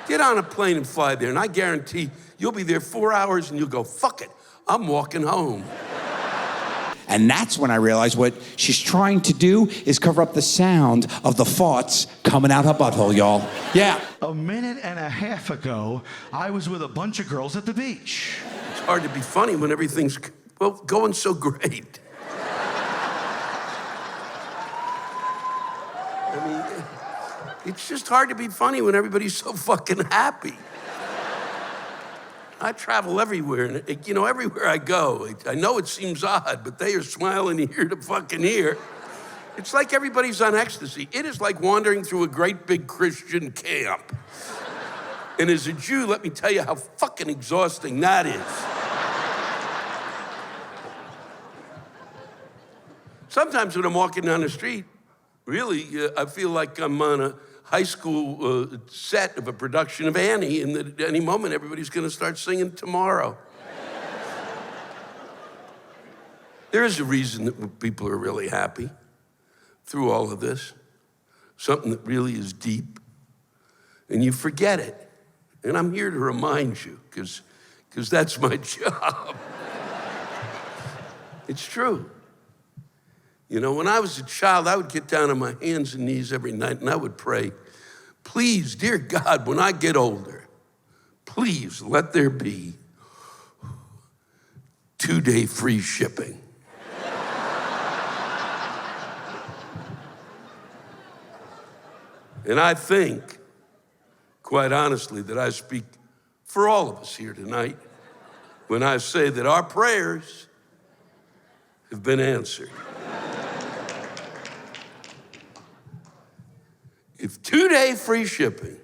Get on a plane and fly there, and I guarantee you'll be there 4 hours and you'll go, fuck it, I'm walking home. And that's when I realized what she's trying to do is cover up the sound of the farts coming out her butthole, y'all. Yeah. A minute and a half ago, I was with a bunch of girls at the beach. It's hard to be funny when everything's, well, going so great. I mean, it's just hard to be funny when everybody's so fucking happy. I travel everywhere, and you know, everywhere I go, I know it seems odd, but they are smiling ear to fucking ear. It's like everybody's on ecstasy. It is like wandering through a great big Christian camp. And as a Jew, let me tell you how fucking exhausting that is. Sometimes when I'm walking down the street, really, I feel like I'm on a high school set of a production of Annie, and that at any moment everybody's gonna start singing Tomorrow. There is a reason that people are really happy through all of this, something that really is deep, and you forget it. And I'm here to remind you, because that's my job. It's true. You know, when I was a child, I would get down on my hands and knees every night and I would pray, please, dear God, when I get older, please let there be 2-day free shipping. And I think, quite honestly, that I speak for all of us here tonight when I say that our prayers have been answered. If 2-day free shipping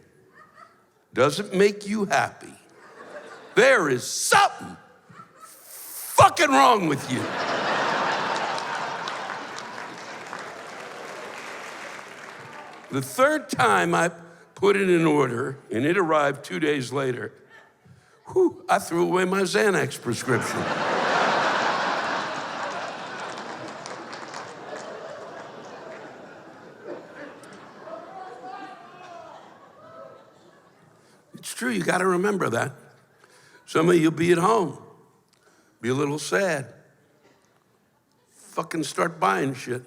doesn't make you happy, there is something fucking wrong with you. The third time I put it in order and it arrived 2 days later, I threw away my Xanax prescription. It's true, you gotta remember that. Some of you'll be at home, be a little sad, fucking start buying shit.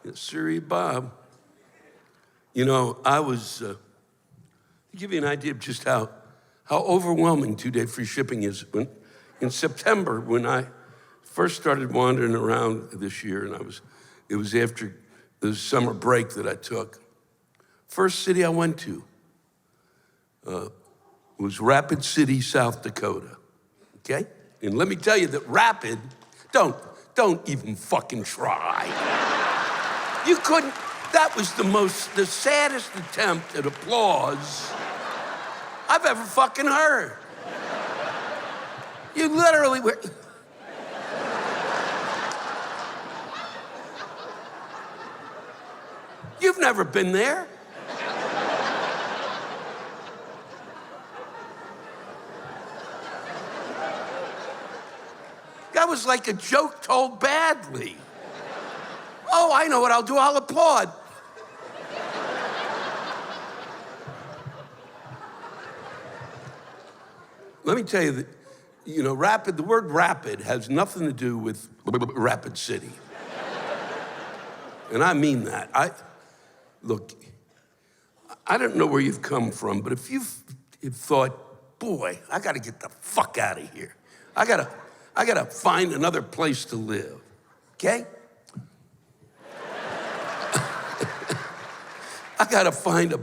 Yes, sirree, Bob. You know, I was, to give you an idea of just how overwhelming 2-day free shipping is. In September, when I first started wandering around this year, and it was after the summer break that I took. First city I went to was Rapid City, South Dakota, okay? And let me tell you that Rapid, don't even fucking try. You couldn't, that was the saddest attempt at applause I've ever fucking heard. You literally were, you've never been there. That was like a joke told badly. Oh, I know what I'll do, I'll applaud. Let me tell you that, you know, the word rapid has nothing to do with Rapid City. And I mean that. Look, I don't know where you've come from, but if you've thought, boy, I gotta get the fuck out of here. I gotta find another place to live, okay? I gotta find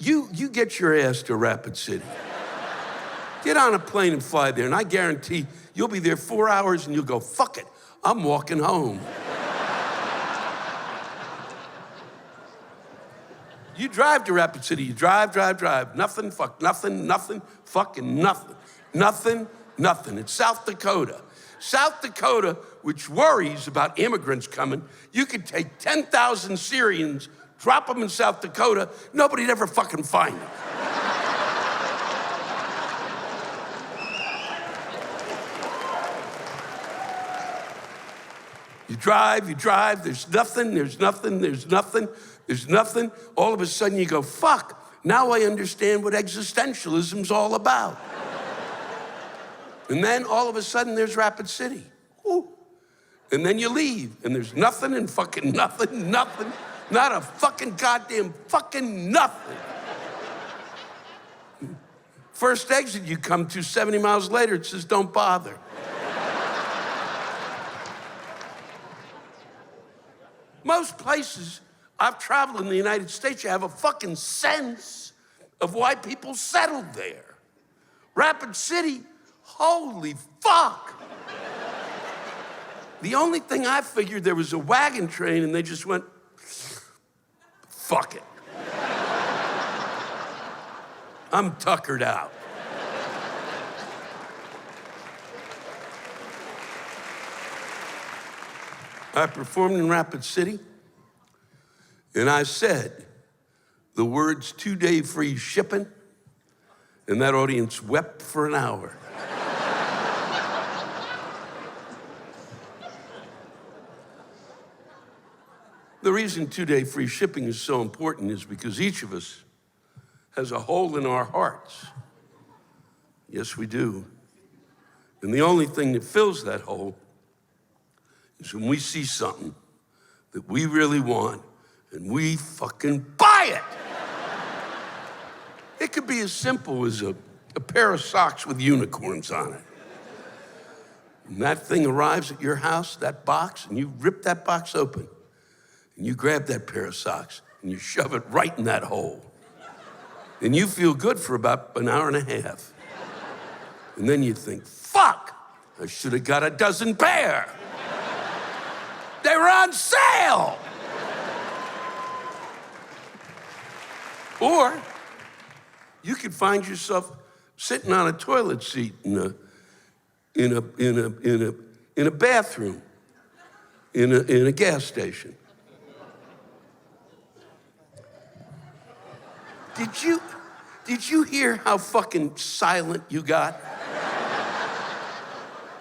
you get your ass to Rapid City. Get on a plane and fly there, and I guarantee you'll be there 4 hours and you'll go, fuck it, I'm walking home. You drive to Rapid City, you drive. Nothing, fucking nothing. It's South Dakota. South Dakota, which worries about immigrants coming, you could take 10,000 Syrians, drop them in South Dakota, nobody'd ever fucking find them. You drive, there's nothing. All of a sudden you go, fuck, now I understand what existentialism's all about. And then all of a sudden there's Rapid City. Ooh. And then you leave, and there's nothing and fucking nothing. Not a fucking goddamn fucking nothing. First exit you come to, 70 miles later, it says, don't bother. Most places I've traveled in the United States, you have a fucking sense of why people settled there. Rapid City, holy fuck. The only thing I figured, there was a wagon train and they just went, fuck it. I'm tuckered out. I performed in Rapid City, and I said the words 2-day free shipping, and that audience wept for an hour. The reason 2-day free shipping is so important is because each of us has a hole in our hearts. Yes, we do. And the only thing that fills that hole is when we see something that we really want and we fucking buy it. It could be as simple as a pair of socks with unicorns on it. And that thing arrives at your house, that box, and you rip that box open. And you grab that pair of socks and you shove it right in that hole. And you feel good for about an hour and a half. And then you think, fuck, I should have got a dozen pair. They were on sale. Or you could find yourself sitting on a toilet seat in a bathroom in a gas station. Did you hear how fucking silent you got?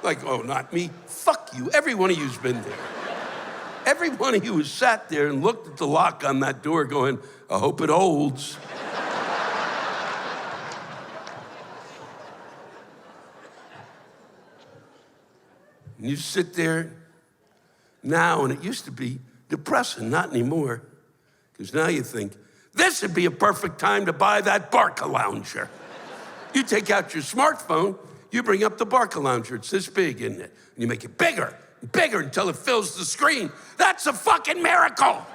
Like, oh, not me. Fuck you. Every one of you's been there. Every one of you has sat there and looked at the lock on that door going, I hope it holds. And you sit there now, and it used to be depressing, not anymore. Because now you think, this would be a perfect time to buy that Barca lounger. You take out your smartphone, you bring up the Barca lounger. It's this big, isn't it? And you make it bigger and bigger until it fills the screen. That's a fucking miracle.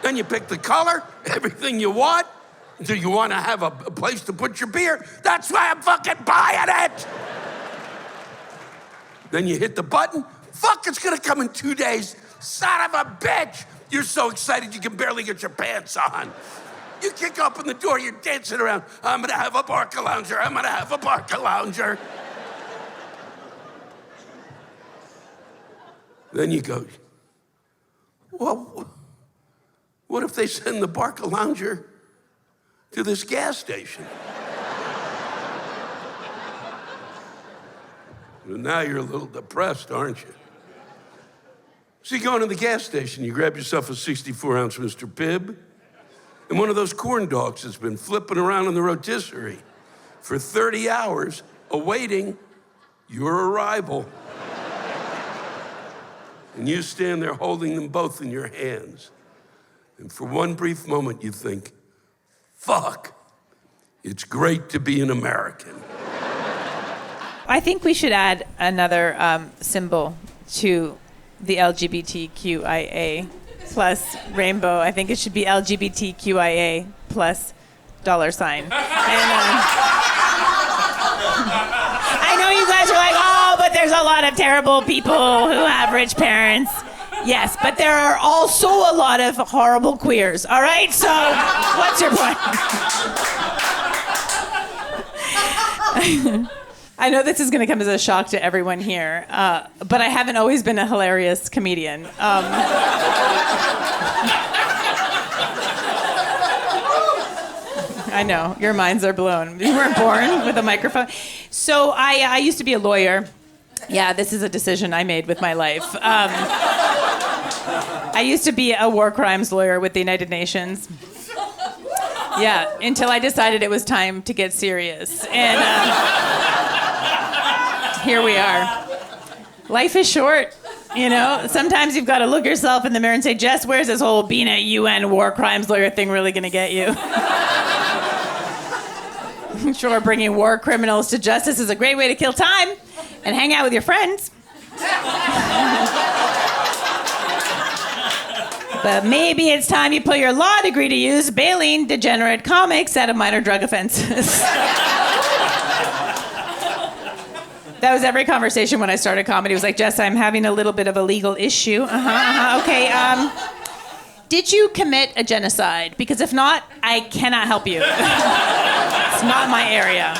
Then you pick the color, everything you want. Do you want to have a place to put your beer? That's why I'm fucking buying it. Then you hit the button. Fuck, it's gonna come in 2 days. Son of a bitch. You're so excited you can barely get your pants on. You kick open the door, you're dancing around. I'm gonna have a Barca lounger. I'm gonna have a Barca lounger. Then you go, well, what if they send the Barca lounger to this gas station? Well, now you're a little depressed, aren't you? So you go into the gas station, you grab yourself a 64-ounce Mr. Pibb, and one of those corn dogs that's been flipping around in the rotisserie for 30 hours, awaiting your arrival. And you stand there holding them both in your hands. And for one brief moment, you think, fuck, it's great to be an American. I think we should add another symbol to the LGBTQIA plus rainbow. I think it should be LGBTQIA plus $. And I know you guys are like, oh, but there's a lot of terrible people who have rich parents. Yes, but there are also a lot of horrible queers, all right? So what's your point? I know this is going to come as a shock to everyone here, but I haven't always been a hilarious comedian. I know, your minds are blown. You weren't born with a microphone. So I used to be a lawyer, Yeah, this is a decision I made with my life. I used to be a war crimes lawyer with the United Nations. Yeah, until I decided it was time to get serious. And here we are. Life is short, you know? Sometimes you've got to look yourself in the mirror and say, Jess, where's this whole being a UN war crimes lawyer thing really going to get you? Sure, bringing war criminals to justice is a great way to kill time and hang out with your friends. But maybe it's time you put your law degree to use bailing degenerate comics out of minor drug offenses. That was every conversation when I started comedy. It was like, Jess, I'm having a little bit of a legal issue. Okay, did you commit a genocide? Because if not, I cannot help you. It's not my area.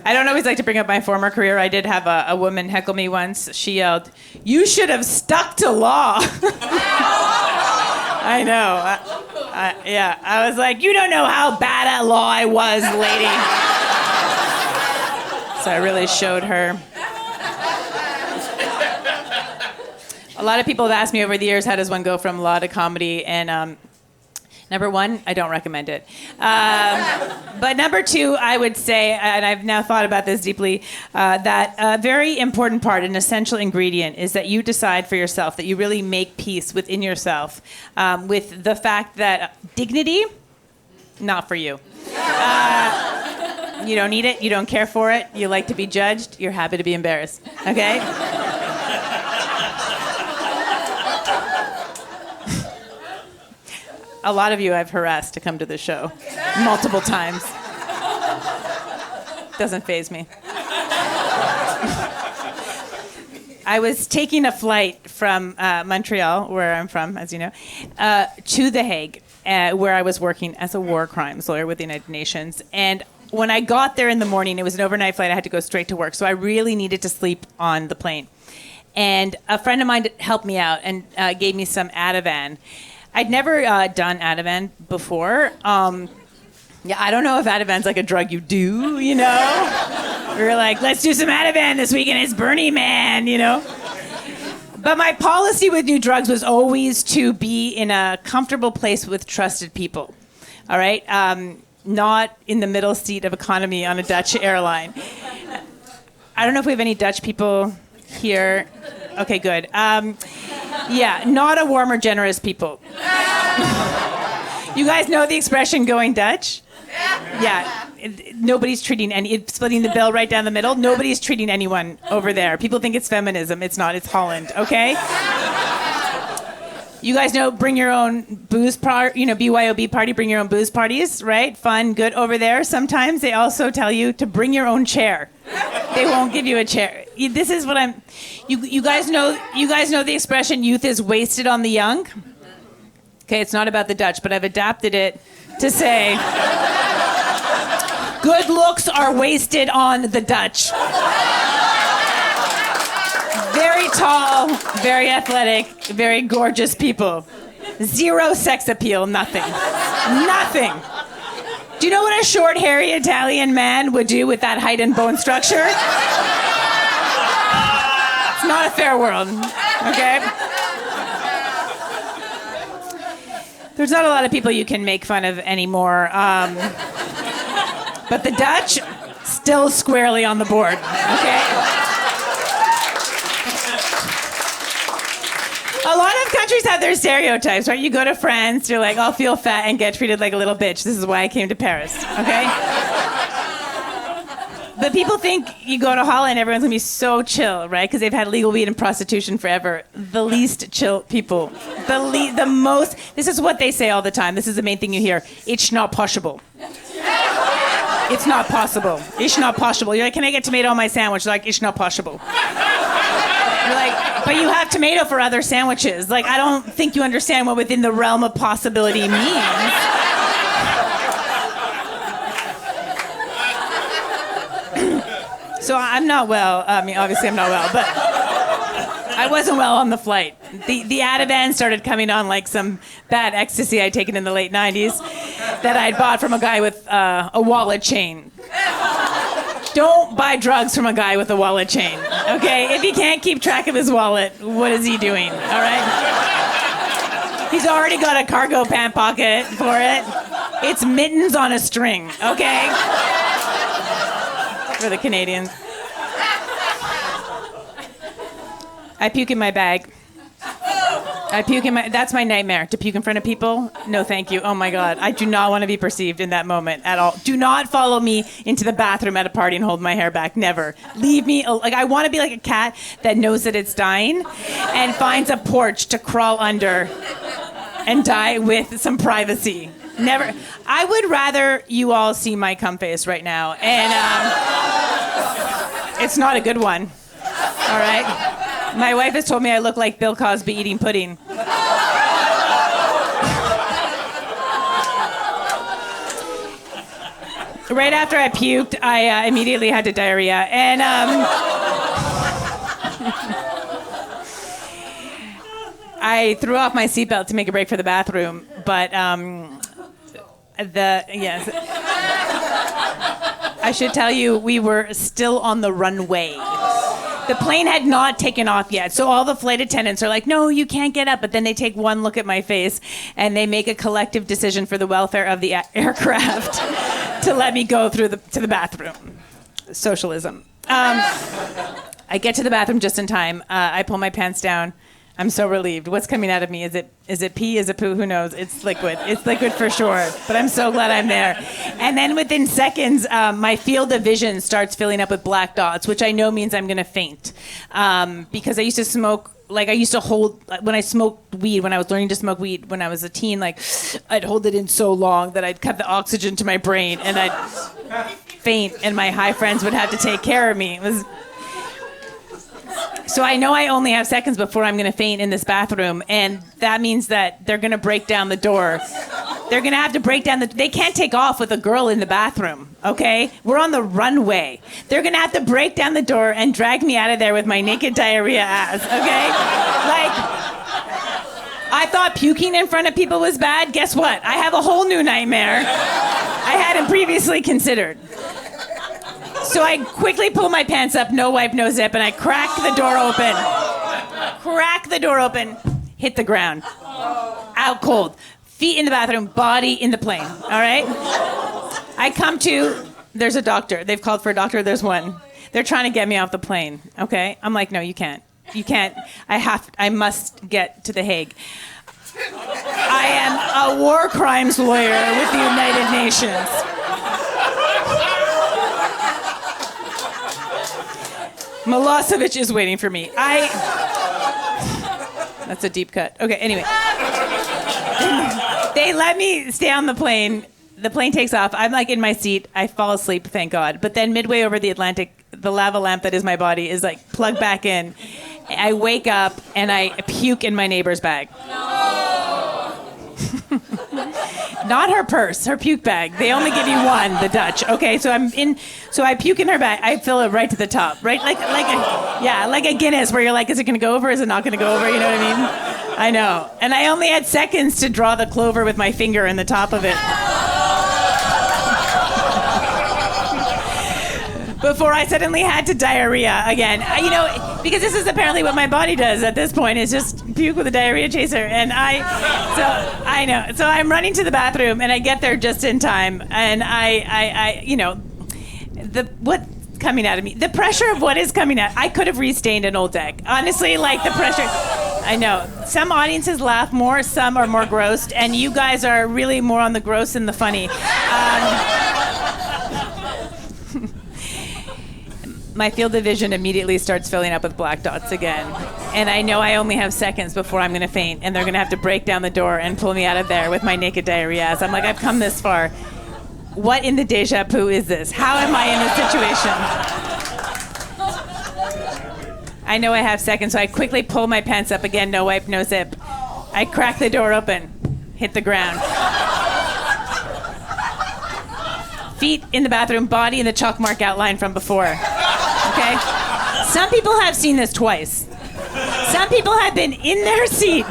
I don't always like to bring up my former career. I did have a woman heckle me once. She yelled, "You should have stuck to law." I know. Yeah, I was like, you don't know how bad at law I was, lady. So I really showed her. A lot of people have asked me over the years, how does one go from law to comedy? And number one, I don't recommend it. But number two, I would say, and I've now thought about this deeply, that a very important part, an essential ingredient, is that you decide for yourself, that you really make peace within yourself with the fact that dignity, not for you. You don't need it, you don't care for it, you like to be judged, you're happy to be embarrassed, okay? A lot of you I've harassed to come to the show multiple times. Doesn't faze me. I was taking a flight from Montreal, where I'm from, as you know, to The Hague, where I was working as a war crimes lawyer with the United Nations. And when I got there in the morning, it was an overnight flight. I had to go straight to work, so I really needed to sleep on the plane. And a friend of mine helped me out and gave me some Ativan. I'd never done Ativan before. Yeah, I don't know if Ativan's like a drug you do, you know? We were like, let's do some Ativan this weekend. It's Burning Man, you know? But my policy with new drugs was always to be in a comfortable place with trusted people, all right? Not in the middle seat of economy on a Dutch airline. I don't know if we have any Dutch people here. Okay, good. Yeah, not a warm or generous people. You guys know the expression going Dutch? Yeah. Nobody's treating splitting the bill right down the middle. Nobody's treating anyone over there. People think it's feminism. It's not. It's Holland, okay? You guys know bring your own booze BYOB party, bring your own booze parties, right? Fun, good over there. Sometimes they also tell you to bring your own chair. They won't give you a chair. This is what you guys know the expression youth is wasted on the young? Okay, it's not about the Dutch, but I've adapted it to say good looks are wasted on the Dutch. Very tall, very athletic, very gorgeous people. Zero sex appeal, nothing. Nothing. Do you know what a short, hairy Italian man would do with that height and bone structure? It's not a fair world, okay? There's not a lot of people you can make fun of anymore. But the Dutch, still squarely on the board, okay? A lot of countries have their stereotypes, right? You go to France, you're like, I'll feel fat and get treated like a little bitch. This is why I came to Paris, okay? But people think you go to Holland, everyone's gonna be so chill, right? Because they've had legal weed and prostitution forever. The least chill people. The most, this is what they say all the time. This is the main thing you hear. It's not possible. It's not possible. It's not possible. You're like, can I get tomato on my sandwich? They're like, it's not possible. You're like, but you have tomato for other sandwiches. Like, I don't think you understand what within the realm of possibility means. So I'm not well. I mean, obviously I'm not well, but I wasn't well on the flight. The Ativan started coming on like some bad ecstasy I'd taken in the late 90s that I'd bought from a guy with a wallet chain. Don't buy drugs from a guy with a wallet chain, okay? If he can't keep track of his wallet, what is he doing, all right? He's already got a cargo pant pocket for it. It's mittens on a string, okay? For the Canadians. I puke in my bag. That's my nightmare, to puke in front of people. No, thank you. Oh my God. I do not want to be perceived in that moment at all. Do not follow me into the bathroom at a party and hold my hair back. Never. Leave me, I want to be like a cat that knows that it's dying and finds a porch to crawl under and die with some privacy. Never. I would rather you all see my cum face right now. And it's not a good one. All right? My wife has told me I look like Bill Cosby eating pudding. Right after I puked, I immediately had diarrhea. And I threw off my seatbelt to make a break for the bathroom. But yes. I should tell you, we were still on the runway. The plane had not taken off yet, so all the flight attendants are like, no, you can't get up. But then they take one look at my face, and they make a collective decision for the welfare of the aircraft to let me go to the bathroom. Socialism. I get to the bathroom just in time. I pull my pants down. I'm so relieved. What's coming out of me? Is it pee? Is it poo? Who knows? It's liquid. It's liquid for sure. But I'm so glad I'm there. And then within seconds, my field of vision starts filling up with black dots, which I know means I'm going to faint. Because I used to smoke, when I smoked weed, when I was learning to smoke weed when I was a teen, I'd hold it in so long that I'd cut the oxygen to my brain and I'd faint and my high friends would have to take care of me. So I know I only have seconds before I'm going to faint in this bathroom, and that means that they're going to break down the door. They're going to have to break down they can't take off with a girl in the bathroom, okay? We're on the runway. They're going to have to break down the door and drag me out of there with my naked diarrhea ass, okay? I thought puking in front of people was bad. Guess what? I have a whole new nightmare I hadn't previously considered. So I quickly pull my pants up, no wipe, no zip, and I crack the door open, hit the ground, out cold, feet in the bathroom, body in the plane, all right? I come to, there's a doctor. They've called for a doctor, there's one. They're trying to get me off the plane, okay? I'm like, no, you can't. You can't. I must get to The Hague. I am a war crimes lawyer with the United Nations. Milosevic is waiting for me. That's a deep cut. Okay, anyway. They let me stay on the plane. The plane takes off. I'm in my seat. I fall asleep, thank God. But then midway over the Atlantic, the lava lamp that is my body is plugged back in. I wake up and I puke in my neighbor's bag. Not her purse, her puke bag. They only give you one, the Dutch. Okay, so I puke in her bag. I fill it right to the top, right? Like a Guinness where you're like, is it gonna go over? Is it not gonna go over? You know what I mean? I know. And I only had seconds to draw the clover with my finger in the top of it. Before I suddenly had to diarrhea again. Because this is apparently what my body does at this point, is just puke with a diarrhea chaser. And I know. So I'm running to the bathroom and I get there just in time. And what's coming out of me, the pressure of what is coming out, I could have restained an old deck. Honestly, the pressure, I know. Some audiences laugh more, some are more grossed, and you guys are really more on the gross and the funny. My field of vision immediately starts filling up with black dots again. And I know I only have seconds before I'm going to faint, and they're going to have to break down the door and pull me out of there with my naked diarrhea. So I'm like, I've come this far. What in the deja vu is this? How am I in this situation? I know I have seconds, so I quickly pull my pants up again, no wipe, no zip. I crack the door open, hit the ground. Feet in the bathroom, body in the chalk mark outline from before. Okay? Some people have seen this twice. Some Some people have been in their seat,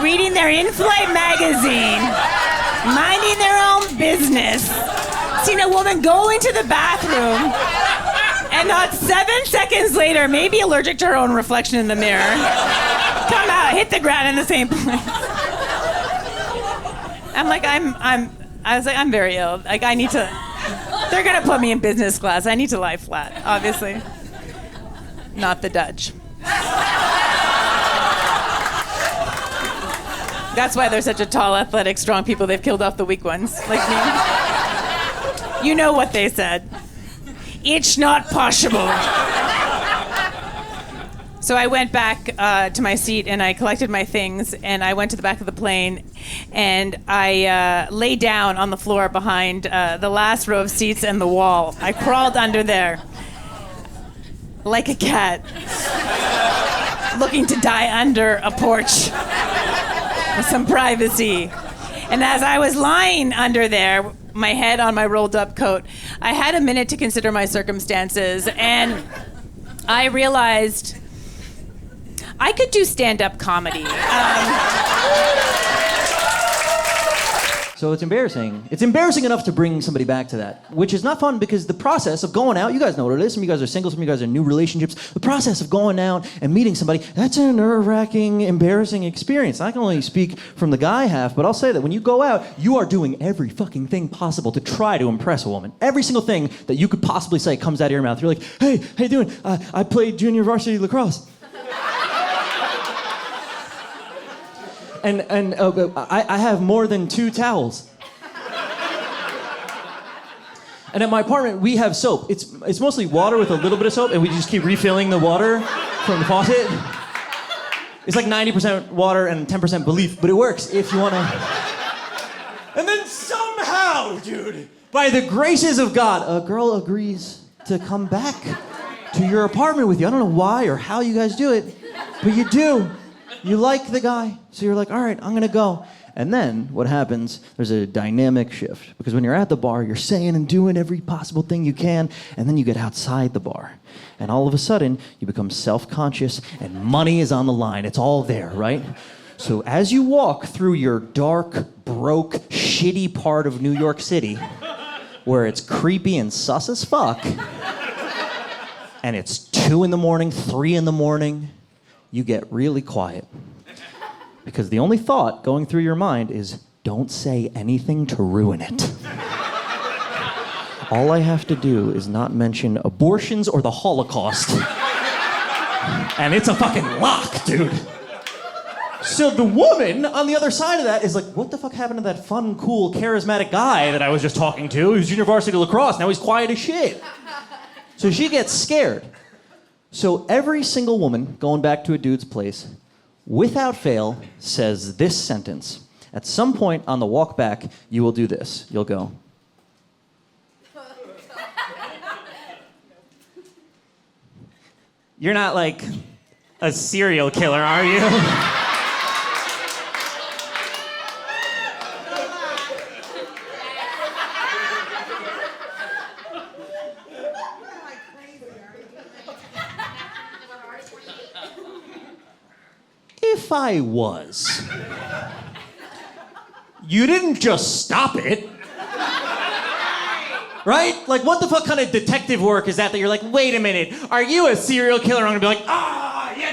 reading their in-flight magazine, minding their own business, seen a woman go into the bathroom, and not 7 seconds later, maybe allergic to her own reflection in the mirror, come out, hit the ground in the same place. I'm very ill. Like, I need to, they're gonna put me in business class. I need to lie flat, obviously. Not the Dutch. That's why they're such a tall, athletic, strong people. They've killed off the weak ones, like me. You know what they said. It's not possible. So I went back to my seat and I collected my things and I went to the back of the plane and I lay down on the floor behind the last row of seats and the wall. I crawled under there like a cat, looking to die under a porch with some privacy. And as I was lying under there, my head on my rolled up coat, I had a minute to consider my circumstances and I realized I could do stand-up comedy. So it's embarrassing. It's embarrassing enough to bring somebody back to that, which is not fun because the process of going out, you guys know what it is. Some of you guys are single, some of you guys are in new relationships. The process of going out and meeting somebody, that's a nerve-wracking, embarrassing experience. I can only speak from the guy half, but I'll say that when you go out, you are doing every fucking thing possible to try to impress a woman. Every single thing that you could possibly say comes out of your mouth. You're like, hey, how you doing? I played junior varsity lacrosse. And I have more than 2 towels. And at my apartment, we have soap. It's mostly water with a little bit of soap, and we just keep refilling the water from the faucet. It's like 90% water and 10% belief, but it works if you want to. And then somehow, dude, by the graces of God, a girl agrees to come back to your apartment with you. I don't know why or how you guys do it, but you do. You like the guy, so you're like, all right, I'm gonna go. And then what happens, there's a dynamic shift. Because when you're at the bar, you're saying and doing every possible thing you can, and then you get outside the bar. And all of a sudden, you become self-conscious, and money is on the line. It's all there, right? So as you walk through your dark, broke, shitty part of New York City, where it's creepy and sus as fuck, and it's 2 a.m, 3 a.m, you get really quiet. Because the only thought going through your mind is, don't say anything to ruin it. All I have to do is not mention abortions or the Holocaust. And it's a fucking lock, dude. So the woman on the other side of that is like, what the fuck happened to that fun, cool, charismatic guy that I was just talking to? He was junior varsity lacrosse, now he's quiet as shit. So she gets scared. So every single woman going back to a dude's place, without fail, says this sentence. At some point on the walk back, you will do this. You'll go. You're not like a serial killer, are you? If I was, you didn't just stop it. Right? Like, what the fuck kind of detective work is that you're like, wait a minute, are you a serial killer? I'm gonna be like, you got it.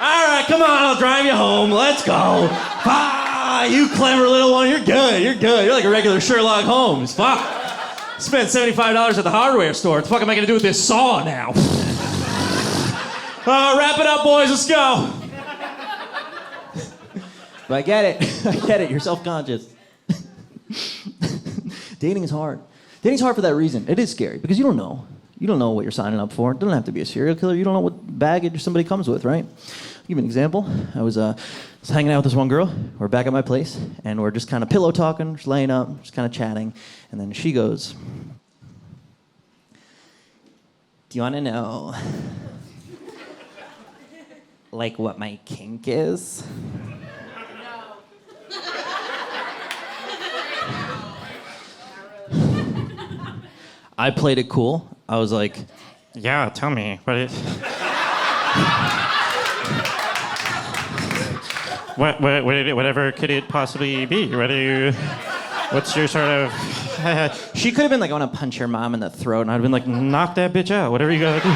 All right, come on, I'll drive you home. Let's go. You clever little one, you're good, you're good. You're like a regular Sherlock Holmes. Fuck. Spent $75 at the hardware store. What the fuck am I gonna do with this saw now? Wrap it up, boys, let's go. But I get it, you're self-conscious. Dating is hard. Dating's hard for that reason. It is scary, because you don't know. You don't know what you're signing up for. It doesn't have to be a serial killer. You don't know what baggage somebody comes with, right? I'll give you an example. I was hanging out with this one girl. We're back at my place, and we're just kind of pillow talking, just laying up, just kind of chatting. And then she goes, do you want to know, like, what my kink is? I played it cool. I was like, yeah, tell me what it... Whatever could it possibly be? What's your sort of... She could have been like, I want to punch your mom in the throat, and I'd have been like, knock that bitch out. Whatever you gotta do.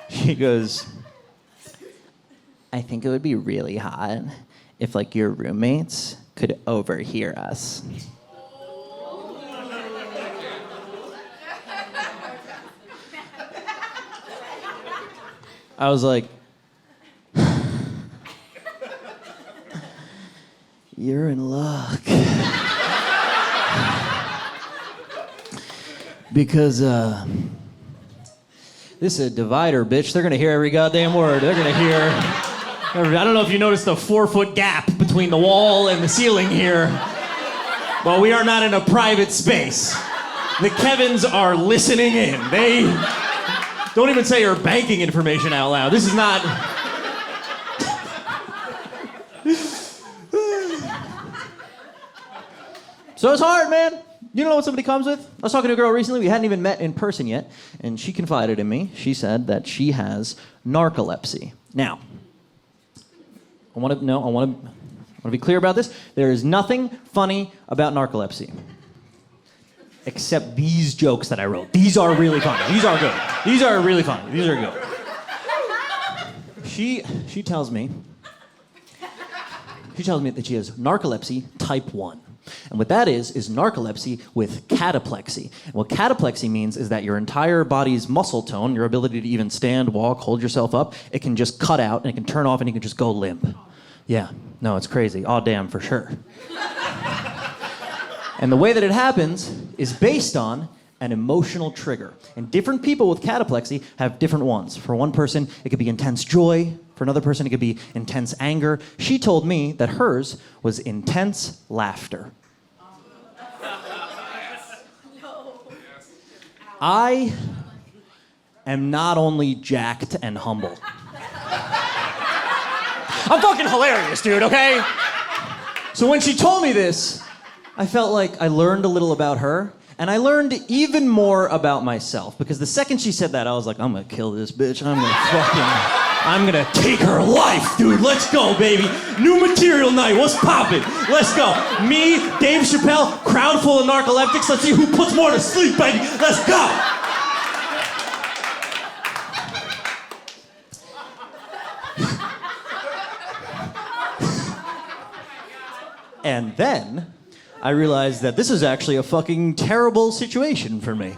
She goes, I think it would be really hot if like your roommates could overhear us. I was like, you're in luck. Because this is a divider, bitch. They're gonna hear every goddamn word. They're gonna hear. I don't know if you noticed the 4-foot gap between the wall and the ceiling here. Well, we are not in a private space. The Kevins are listening in. They don't even say your banking information out loud. This is not. So it's hard, man. You know what somebody comes with? I was talking to a girl recently. We hadn't even met in person yet, and she confided in me. She said that she has narcolepsy. Now, I want to be clear about this. There is nothing funny about narcolepsy, except these jokes that I wrote. These are really funny. These are good. These are really funny. These are good. She tells me that she has narcolepsy type 1. And what that is narcolepsy with cataplexy. And what cataplexy means is that your entire body's muscle tone, your ability to even stand, walk, hold yourself up, it can just cut out and it can turn off and you can just go limp. Yeah, no, it's crazy. Aw, damn, for sure. And the way that it happens is based on an emotional trigger. And different people with cataplexy have different ones. For one person, it could be intense joy. For another person, it could be intense anger. She told me that hers was intense laughter. I am not only jacked and humble. I'm fucking hilarious, dude, okay? So when she told me this, I felt like I learned a little about her, and I learned even more about myself. Because the second she said that, I was like, I'm gonna kill this bitch. I'm gonna take her life, dude. Let's go, baby. New material night. What's poppin'? Let's go. Me, Dave Chappelle, crowd full of narcoleptics. Let's see who puts more to sleep, baby. Let's go. And then I realized that this is actually a fucking terrible situation for me.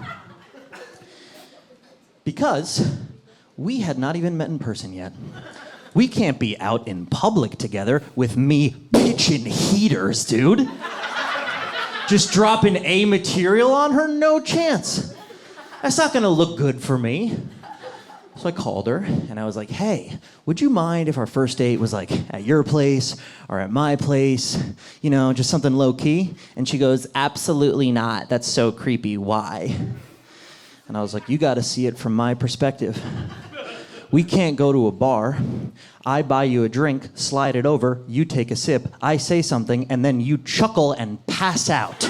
Because we had not even met in person yet. We can't be out in public together with me pitching heaters, dude. Just dropping A material on her? No chance. That's not gonna look good for me. So I called her and I was like, hey, would you mind if our first date was like at your place or at my place? You know, just something low key? And she goes, absolutely not. That's so creepy. Why? And I was like, you gotta see it from my perspective. We can't go to a bar. I buy you a drink, slide it over, you take a sip, I say something, and then you chuckle and pass out.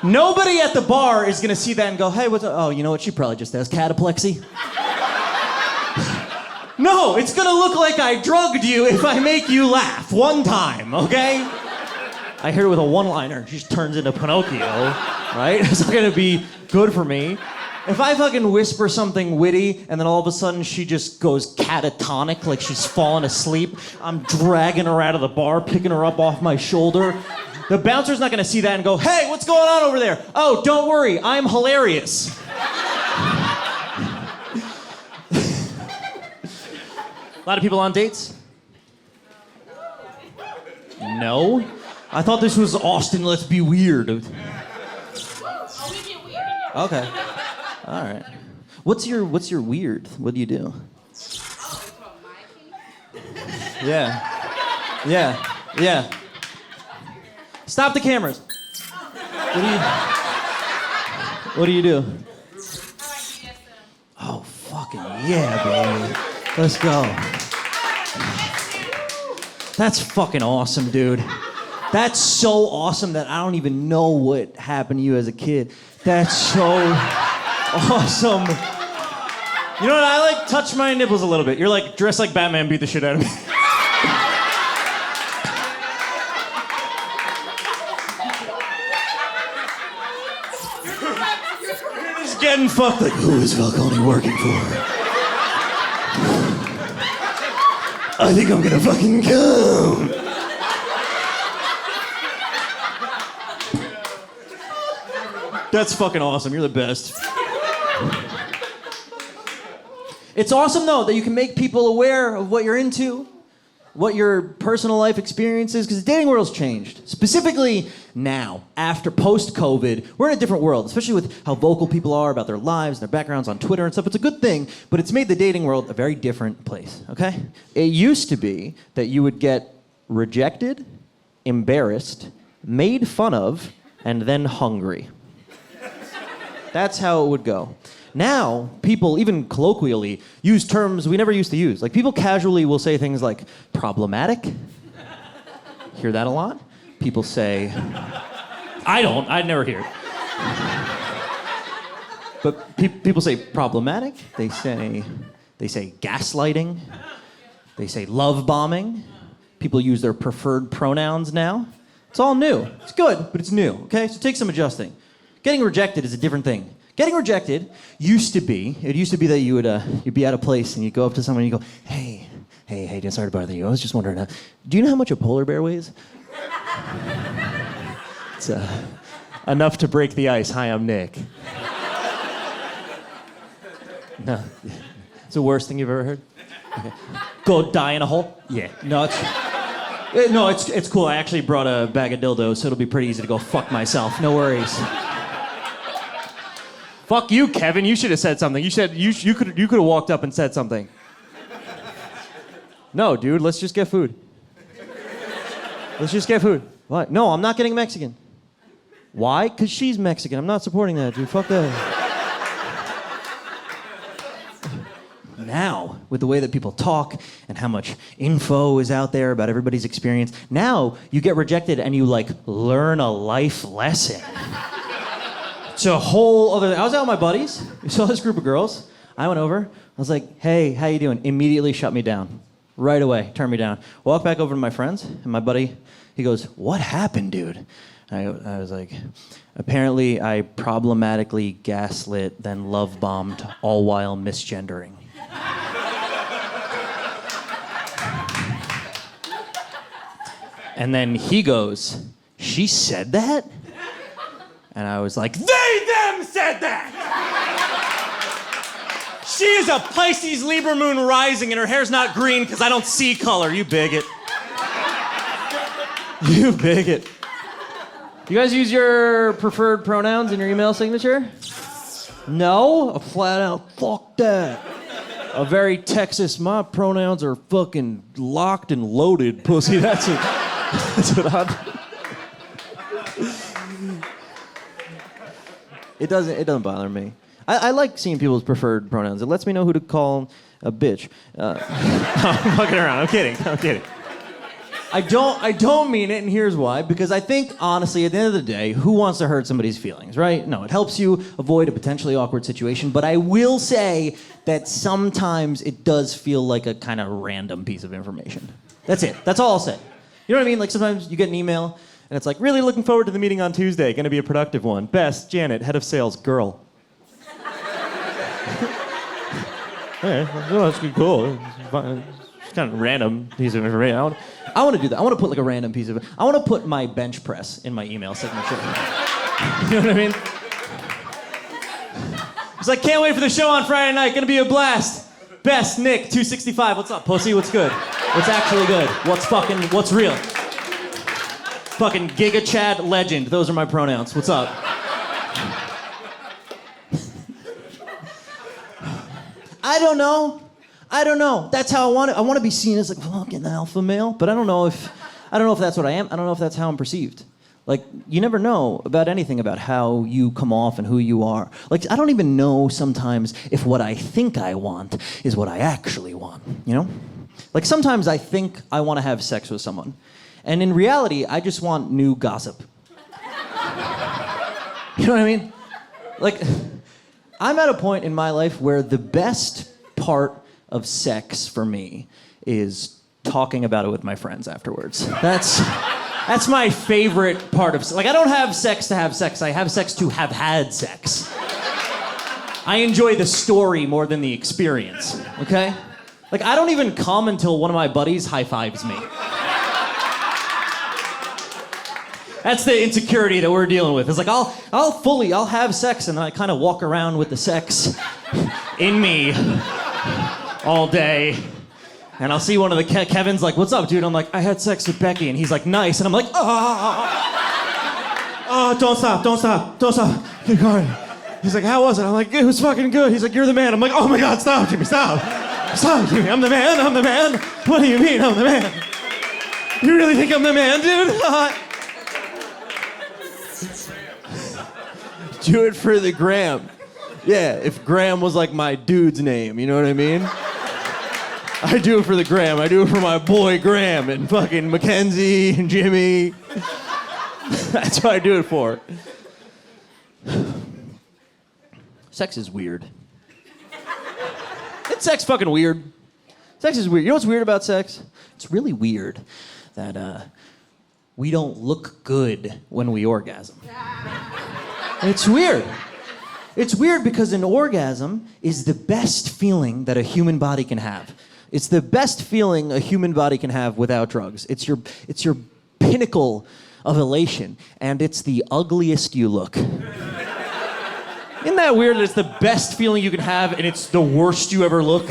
Nobody at the bar is gonna see that and go, hey, what's up? Oh, you know what? She probably just has cataplexy. No, it's gonna look like I drugged you if I make you laugh one time, okay? I hit her with a one-liner. She just turns into Pinocchio, right? It's not gonna be good for me. If I fucking whisper something witty and then all of a sudden she just goes catatonic, like she's fallen asleep, I'm dragging her out of the bar, picking her up off my shoulder. The bouncer's not gonna see that and go, hey, what's going on over there? Oh, don't worry, I'm hilarious. A lot of people on dates? No? I thought this was Austin, let's be weird. Okay. All right. What's your weird? What do you do? Yeah. Stop the cameras. What do you do? Oh, fucking yeah, baby. Let's go. That's fucking awesome, dude. That's so awesome that I don't even know what happened to you as a kid. That's so awesome. You know what? I like touch my nipples a little bit. You're like dressed like Batman, beat the shit out of me. You're just getting fucked. Like, who is Falcone working for? I think I'm gonna fucking come. That's fucking awesome. You're the best. It's awesome, though, that you can make people aware of what you're into, what your personal life experience is, because the dating world's changed. Specifically now, after post-COVID, we're in a different world, especially with how vocal people are about their lives and their backgrounds on Twitter and stuff. It's a good thing, but it's made the dating world a very different place, okay? It used to be that you would get rejected, embarrassed, made fun of, and then hungry. That's how it would go. Now, people, even colloquially, use terms we never used to use. Like, people casually will say things like problematic. Hear that a lot? People say, I'd never hear it. But people say problematic. They say gaslighting. They say love bombing. People use their preferred pronouns now. It's all new. It's good, but it's new, okay? So take some adjusting. Getting rejected is a different thing. Getting rejected used to be that you'd be at a place and you'd go up to someone and you go, hey, sorry to bother you. I was just wondering, do you know how much a polar bear weighs? It's enough to break the ice. Hi, I'm Nick. No, it's the worst thing you've ever heard? Okay. Go die in a hole? Yeah. No, it's cool. I actually brought a bag of dildos, so it'll be pretty easy to go fuck myself. No worries. Fuck you, Kevin. You should have said something. You could have walked up and said something. No, dude, let's just get food. Let's just get food. What? No, I'm not getting Mexican. Why? Because she's Mexican. I'm not supporting that, dude. Fuck that. Now, with the way that people talk and how much info is out there about everybody's experience, now you get rejected and you, like, learn a life lesson. It's a whole other... I was out with my buddies. We saw this group of girls. I went over. I was like, hey, how you doing? Immediately shut me down. Right away. Turned me down. Walked back over to my friends, and my buddy, he goes, what happened, dude? I was like, apparently I problematically gaslit, then love-bombed, all while misgendering. And then he goes, she said that? And I was like, them said that! She is a Pisces Libra moon rising and her hair's not green because I don't see color, you bigot. You bigot. You guys use your preferred pronouns in your email signature? No? A flat out, fuck that. A very Texas, my pronouns are fucking locked and loaded, pussy. That's what I'm... It doesn't bother me. I like seeing people's preferred pronouns. It lets me know who to call a bitch. I'm fucking around. I'm kidding. I don't mean it, and here's why. Because I think, honestly, at the end of the day, who wants to hurt somebody's feelings, right? No, it helps you avoid a potentially awkward situation. But I will say that sometimes it does feel like a kind of random piece of information. That's it. That's all I'll say. You know what I mean? Like sometimes you get an email, and it's like, really looking forward to the meeting on Tuesday. Going to be a productive one. Best, Janet, head of sales, girl. Yeah, well, that's cool. It's kind of random piece of information. I want to do that. I want to put like a random piece of... I want to put my bench press in my email signature. You know what I mean? It's like, can't wait for the show on Friday night. Gonna be a blast. Best, Nick, 265. What's up, pussy? What's good? What's actually good? What's real? Fucking Giga Chad legend. Those are my pronouns. What's up? I don't know. That's how I want it. I want to be seen as like fucking alpha male, but I don't know if that's what I am. I don't know if that's how I'm perceived. Like, you never know about anything about how you come off and who you are. Like, I don't even know sometimes if what I think I want is what I actually want, you know? Like sometimes I think I want to have sex with someone, and in reality, I just want new gossip. You know what I mean? Like, I'm at a point in my life where the best part of sex for me is talking about it with my friends afterwards. That's my favorite part of sex. Like, I don't have sex to have sex. I have sex to have had sex. I enjoy the story more than the experience, okay? Like, I don't even come until one of my buddies high-fives me. That's the insecurity that we're dealing with. It's like, I'll have sex, and then I kind of walk around with the sex in me all day. And I'll see one of the Kevin's like, what's up, dude? I'm like, I had sex with Becky. And he's like, nice. And I'm like, oh, don't stop. Keep going. He's like, how was it? I'm like, it was fucking good. He's like, you're the man. I'm like, oh my God, stop, Jimmy, stop. Stop, Jimmy, I'm the man. What do you mean I'm the man? You really think I'm the man, dude? Do it for the gram. Yeah, if Graham was like my dude's name, you know what I mean? I do it for the gram. I do it for my boy Graham and fucking Mackenzie and Jimmy. That's what I do it for. Sex is weird. Isn't sex fucking weird? Sex is weird. You know what's weird about sex? It's really weird that we don't look good when we orgasm. It's weird. It's weird because an orgasm is the best feeling that a human body can have. It's the best feeling a human body can have without drugs. It's your pinnacle of elation, and it's the ugliest you look. Isn't that weird that it's the best feeling you can have and it's the worst you ever look?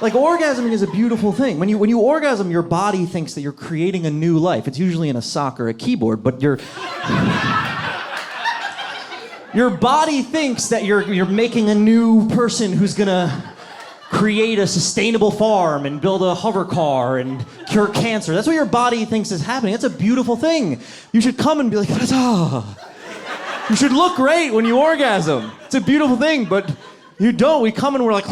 Like, orgasming is a beautiful thing. When you orgasm, your body thinks that you're creating a new life. It's usually in a sock or a keyboard, but your body thinks that you're making a new person who's gonna create a sustainable farm and build a hover car and cure cancer. That's what your body thinks is happening. That's a beautiful thing. You should come and be like, you should look great when you orgasm. It's a beautiful thing, but you don't. We come and we're like,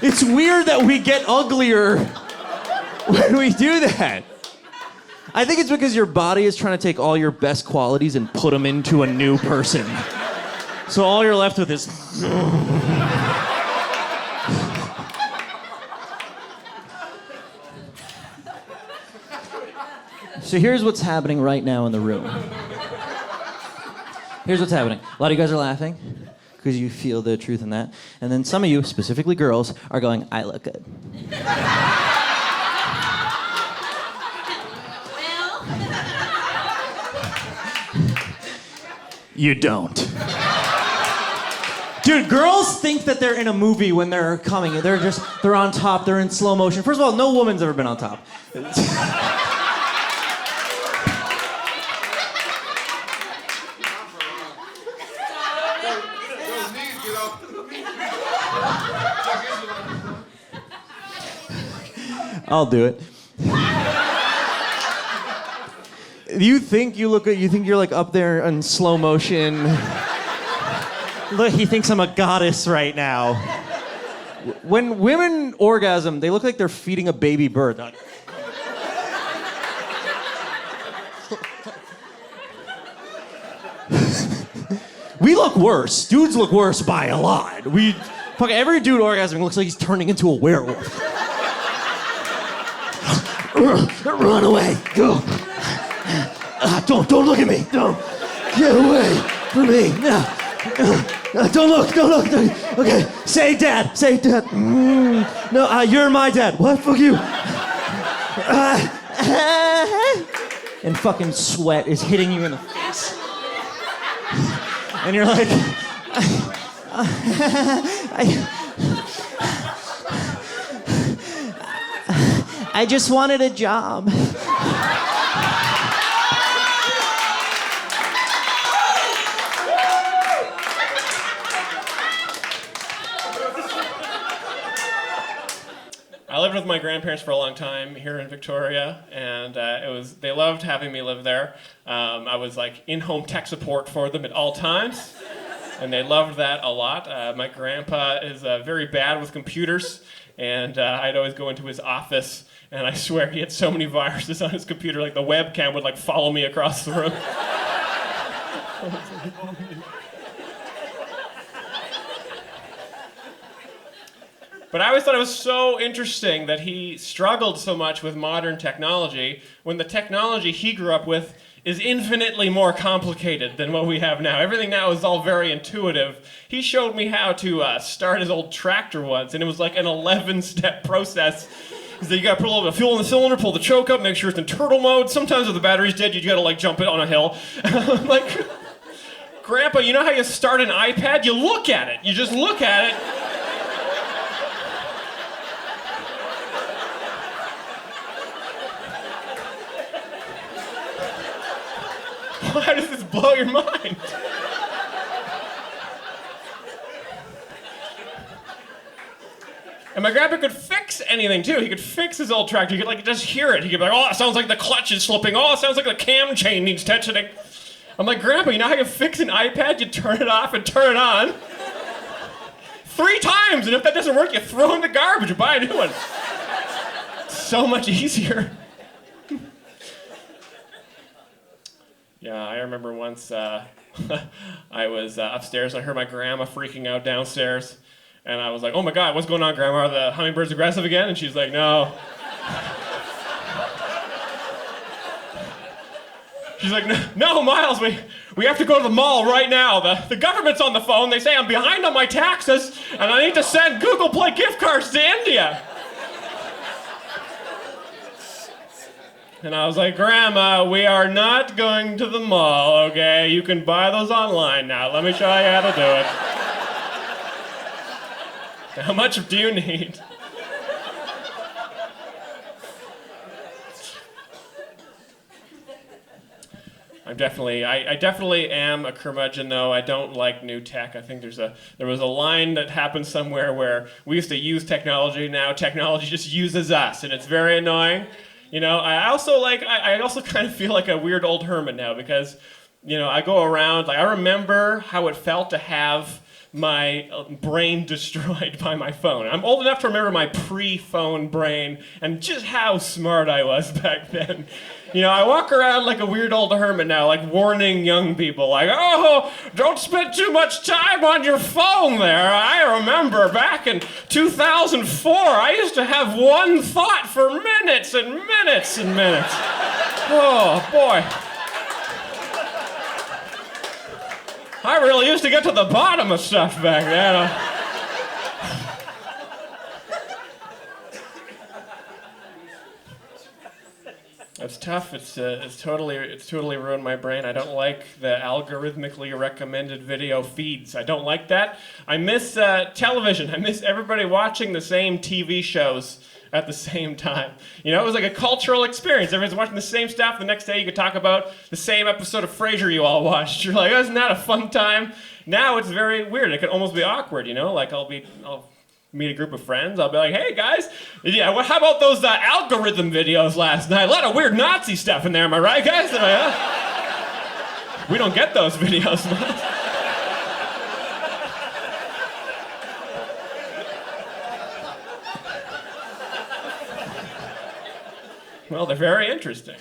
It's weird that we get uglier when we do that. I think it's because your body is trying to take all your best qualities and put them into a new person. So all you're left with is... So here's what's happening right now in the room. Here's what's happening. A lot of you guys are laughing because you feel the truth in that. And then some of you, specifically girls, are going, I look good. You don't. Dude, girls think that they're in a movie when they're coming. They're on top, they're in slow motion. First of all, no woman's ever been on top. I'll do it. You think you look good? You think you're like up there in slow motion? Look, he thinks I'm a goddess right now. When women orgasm, they look like they're feeding a baby bird. We look worse. Dudes look worse by a lot. Every dude orgasming looks like he's turning into a werewolf. Run away. Go. Don't look at me. Don't. Get away from me. Don't look. Okay. Say dad. No, you're my dad. What? Fuck you. And fucking sweat is hitting you in the face. And you're like... I just wanted a job. I lived with my grandparents for a long time here in Victoria, and they loved having me live there. I was like in-home tech support for them at all times. And they loved that a lot. My grandpa is very bad with computers, and I'd always go into his office, and I swear he had so many viruses on his computer, like the webcam would like follow me across the room. But I always thought it was so interesting that he struggled so much with modern technology when the technology he grew up with is infinitely more complicated than what we have now. Everything now is all very intuitive. He showed me how to start his old tractor once, and it was like an 11-step process. He said, you gotta put a little bit of fuel in the cylinder, pull the choke up, make sure it's in turtle mode. Sometimes if the battery's dead, you gotta like jump it on a hill. I'm like, Grandpa, you know how you start an iPad? You look at it. You just look at it. Why does this blow your mind? And my grandpa could fix anything too. He could fix his old tractor. He could like just hear it. He could be like, oh, it sounds like the clutch is slipping. Oh, it sounds like the cam chain needs tensioning. I'm like, Grandpa, you know how you fix an iPad? You turn it off and turn it on 3 times, and if that doesn't work, you throw it in the garbage and buy a new one. So much easier. Yeah, I remember once I was upstairs. I heard my grandma freaking out downstairs. And I was like, oh my God, what's going on, Grandma? Are the hummingbirds aggressive again? And she's like, no. She's like, no, Myles, we have to go to the mall right now. The government's on the phone. They say I'm behind on my taxes, and I need to send Google Play gift cards to India. And I was like, Grandma, we are not going to the mall, okay? You can buy those online now. Let me show you how to do it. How much do you need? I definitely am a curmudgeon, though. I don't like new tech. I think there was a line that happened somewhere where we used to use technology. Now technology just uses us, and it's very annoying. You know, I also kind of feel like a weird old hermit now because, you know, I go around, like I remember how it felt to have my brain destroyed by my phone. I'm old enough to remember my pre-phone brain and just how smart I was back then. You know, I walk around like a weird old hermit now, like warning young people, like, oh, don't spend too much time on your phone there. I remember back in 2004, I used to have one thought for minutes and minutes and minutes. Oh, boy. I really used to get to the bottom of stuff back then. It's tough. It's totally ruined my brain. I don't like the algorithmically recommended video feeds. I don't like that. I miss television. I miss everybody watching the same TV shows at the same time. You know, it was like a cultural experience. Everyone's watching the same stuff. The next day you could talk about the same episode of Frasier you all watched. You're like, oh, isn't that a fun time? Now it's very weird. It can almost be awkward, you know? Like I'll meet a group of friends. I'll be like, hey guys, yeah, well, how about those algorithm videos last night? A lot of weird Nazi stuff in there, am I right, guys? We don't get those videos much. Well, they're very interesting.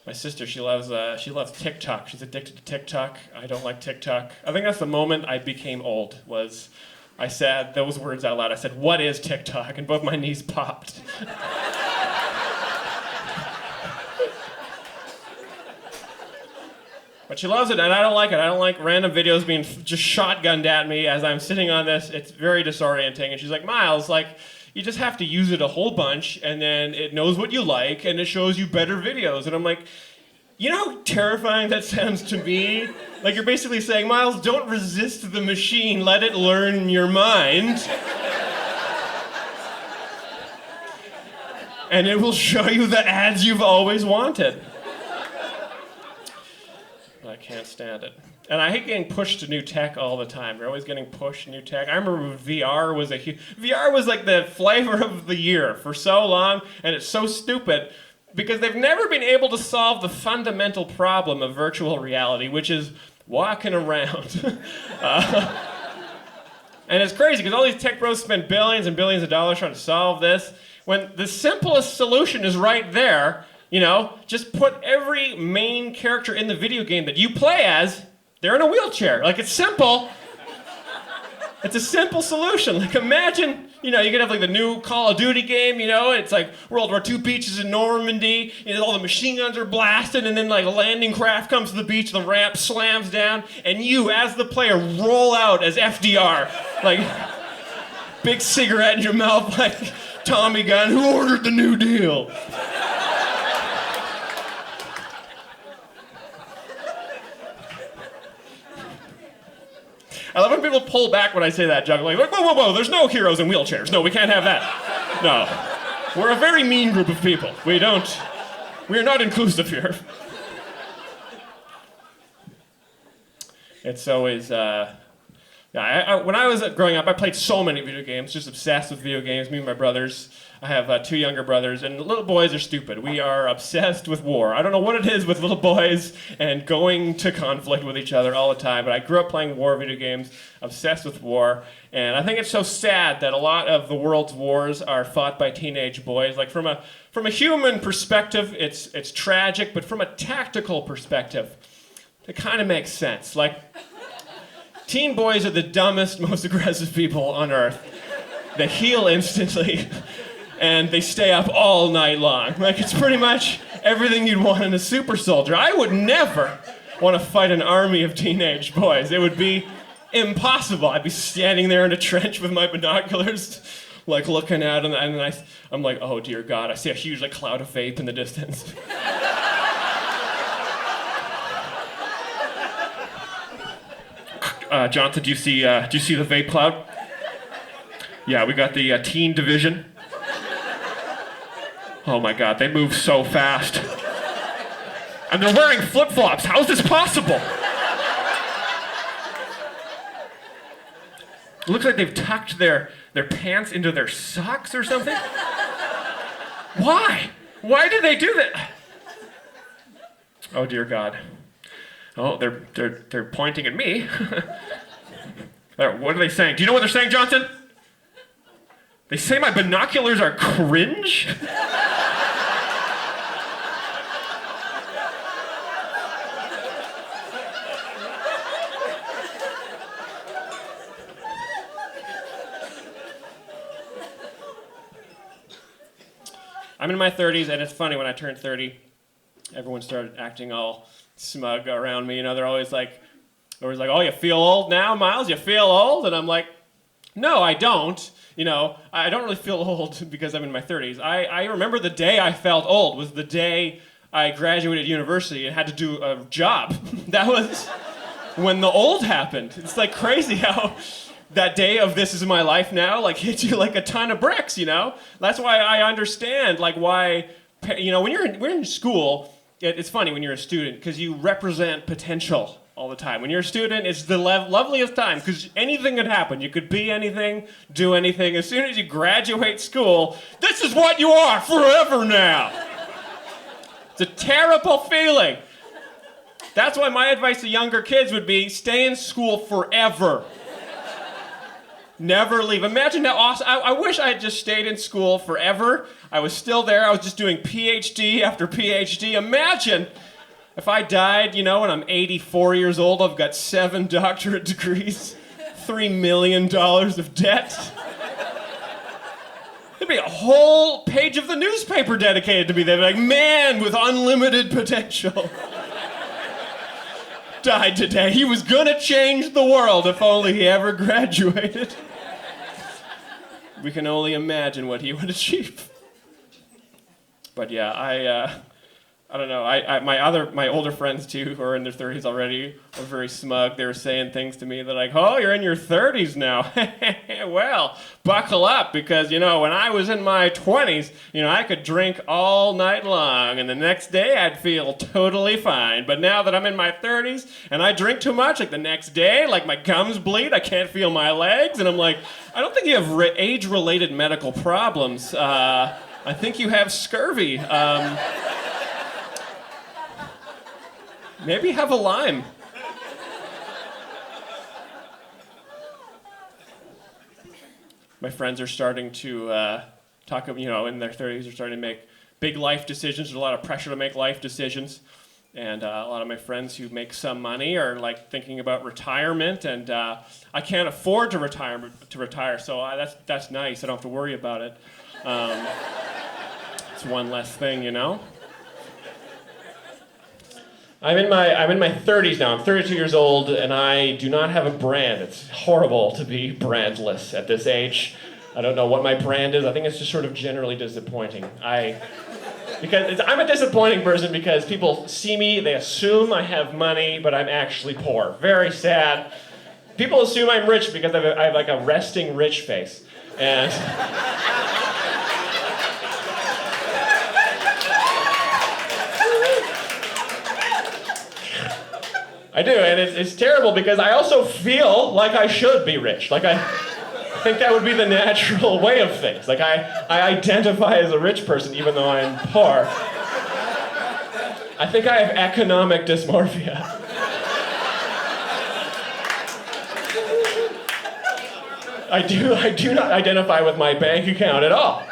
My sister, she loves TikTok. She's addicted to TikTok. I don't like TikTok. I think that's the moment I became old, was I said those words out loud. I said, what is TikTok? And both my knees popped. But she loves it, and I don't like it. I don't like random videos being just shotgunned at me as I'm sitting on this. It's very disorienting. And she's like, Myles, like, you just have to use it a whole bunch, and then it knows what you like, and it shows you better videos. And I'm like, you know how terrifying that sounds to me? Like, you're basically saying, Myles, don't resist the machine. Let it learn your mind. And it will show you the ads you've always wanted. I can't stand it. And I hate getting pushed to new tech all the time. You're always getting pushed to new tech. I remember when VR was like the flavor of the year for so long, and it's so stupid. because they've never been able to solve the fundamental problem of virtual reality, which is walking around. And it's crazy because all these tech bros spend billions and billions of dollars trying to solve this, when the simplest solution is right there. Just put every main character in the video game that you play as, they're in a wheelchair. Like, it's simple. It's a simple solution. Like, imagine, you could have like the new Call of Duty game, it's like World War II beaches in Normandy, all the machine guns are blasted, and then like a landing craft comes to the beach, the ramp slams down, and you, as the player, roll out as FDR. Like, big cigarette in your mouth, like Tommy gun, who ordered the New Deal? I love when people pull back when I say that joke. Like, whoa, there's no heroes in wheelchairs. No, we can't have that. No. We're a very mean group of people. We are not inclusive here. It's always, when I was growing up, I played so many video games, just obsessed with video games, me and my brothers. I have 2 younger brothers, and little boys are stupid. We are obsessed with war. I don't know what it is with little boys and going to conflict with each other all the time, but I grew up playing war video games, obsessed with war, and I think it's so sad that a lot of the world's wars are fought by teenage boys. Like, from a human perspective, it's tragic, but from a tactical perspective, it kind of makes sense. Like, teen boys are the dumbest, most aggressive people on earth. They heal instantly, and they stay up all night long. Like, it's pretty much everything you'd want in a super soldier. I would never want to fight an army of teenage boys. It would be impossible. I'd be standing there in a trench with my binoculars, like looking out, and I'm like, oh dear God, I see a huge like cloud of vape in the distance. Jonathan, do you see the vape cloud? Yeah, we got the teen division. Oh my God, they move so fast. And they're wearing flip-flops. How is this possible? It looks like they've tucked their pants into their socks or something. Why? Why did they do that? Oh dear God. Oh, they're pointing at me. What are they saying? Do you know what they're saying, Johnson? They say my binoculars are cringe? I'm in my 30s, and it's funny, when I turned 30, everyone started acting all smug around me. They're always like, oh, you feel old now, Myles? You feel old? And I'm like, no, I don't. I don't really feel old because I'm in my 30s. I remember the day I felt old was the day I graduated university and had to do a job. That was when the old happened. It's like crazy how that day of this is my life now like hits you like a ton of bricks, That's why I understand like why, when we're in school, it's funny when you're a student because you represent potential all the time. When you're a student, it's the loveliest time because anything could happen. You could be anything, do anything. As soon as you graduate school, this is what you are forever now. It's a terrible feeling. That's why my advice to younger kids would be stay in school forever. Never leave. Imagine how awesome. I wish I had just stayed in school forever. I was still there. I was just doing PhD after PhD. Imagine if I died, when I'm 84 years old, I've got 7 doctorate degrees, $3 million of debt. There'd be a whole page of the newspaper dedicated to me. They'd be like, man with unlimited potential. Died today. He was gonna change the world if only he ever graduated. We can only imagine what he would achieve. But yeah, I don't know. My older friends too, who are in their 30s already, were very smug. They were saying things to me. They're like, "Oh, you're in your 30s now. Well, buckle up, because when I was in my 20s, I could drink all night long, and the next day I'd feel totally fine. But now that I'm in my 30s and I drink too much, like the next day, like my gums bleed, I can't feel my legs." And I'm like, I don't think you have age-related medical problems. I think you have scurvy. Maybe have a Lyme. My friends are starting to talk, in their 30s, are starting to make big life decisions. There's a lot of pressure to make life decisions. And a lot of my friends who make some money are like thinking about retirement, and I can't afford to retire. So that's nice. I don't have to worry about it. It's one less thing, you know. I'm in my 30s now. I'm 32 years old, and I do not have a brand. It's horrible to be brandless at this age. I don't know what my brand is. I think it's just sort of generally disappointing. Because I'm a disappointing person because people see me, they assume I have money, but I'm actually poor. Very sad. People assume I'm rich because I have like a resting rich face. And I do, and it's terrible because I also feel like I should be rich. Like I think that would be the natural way of things. Like I identify as a rich person even though I'm poor. I think I have economic dysmorphia. I do not identify with my bank account at all.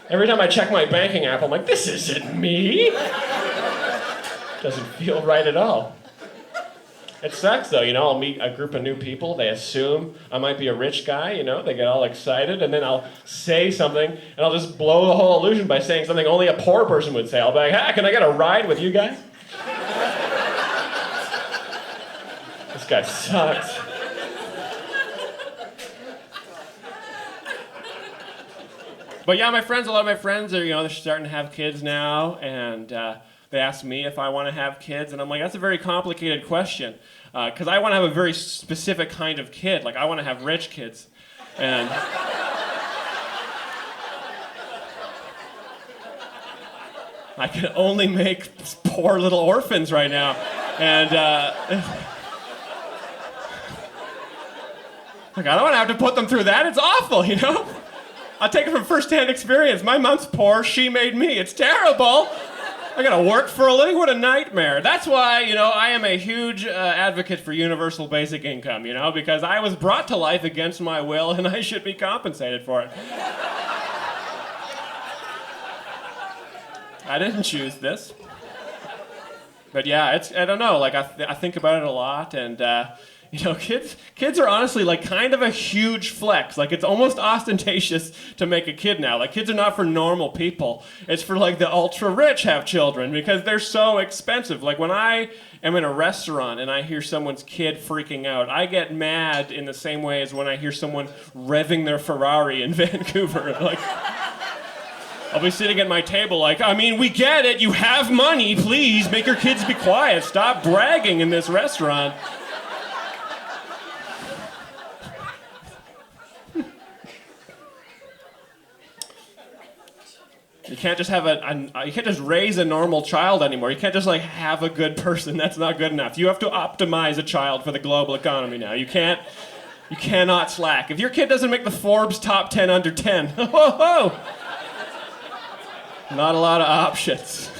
Every time I check my banking app, I'm like, this isn't me. Doesn't feel right at all. It sucks though, I'll meet a group of new people, they assume I might be a rich guy, they get all excited, and then I'll say something, and I'll just blow the whole illusion by saying something only a poor person would say. I'll be like, hey, can I get a ride with you guys? This guy sucks. But yeah, a lot of my friends are, they're starting to have kids now, and they ask me if I want to have kids, and I'm like, that's a very complicated question, because I want to have a very specific kind of kid. Like, I want to have rich kids, and I can only make poor little orphans right now, and like, I don't want to have to put them through that. It's awful, I'll take it from first-hand experience. My mom's poor. She made me. It's terrible. I gotta work for a living? What a nightmare. That's why, I am a huge advocate for universal basic income, because I was brought to life against my will and I should be compensated for it. I didn't choose this. But yeah, I don't know, like I think about it a lot, and kids are honestly like kind of a huge flex. Like, it's almost ostentatious to make a kid now. Like, kids are not for normal people. It's for like the ultra rich have children because they're so expensive. Like, when I am in a restaurant and I hear someone's kid freaking out, I get mad in the same way as when I hear someone revving their Ferrari in Vancouver. Like, I'll be sitting at my table like, we get it. You have money. Please make your kids be quiet. Stop bragging in this restaurant. You can't just you can't just raise a normal child anymore. You can't just like have a good person. That's not good enough. You have to optimize a child for the global economy now. You cannot slack. If your kid doesn't make the Forbes top 10 under 10, not a lot of options.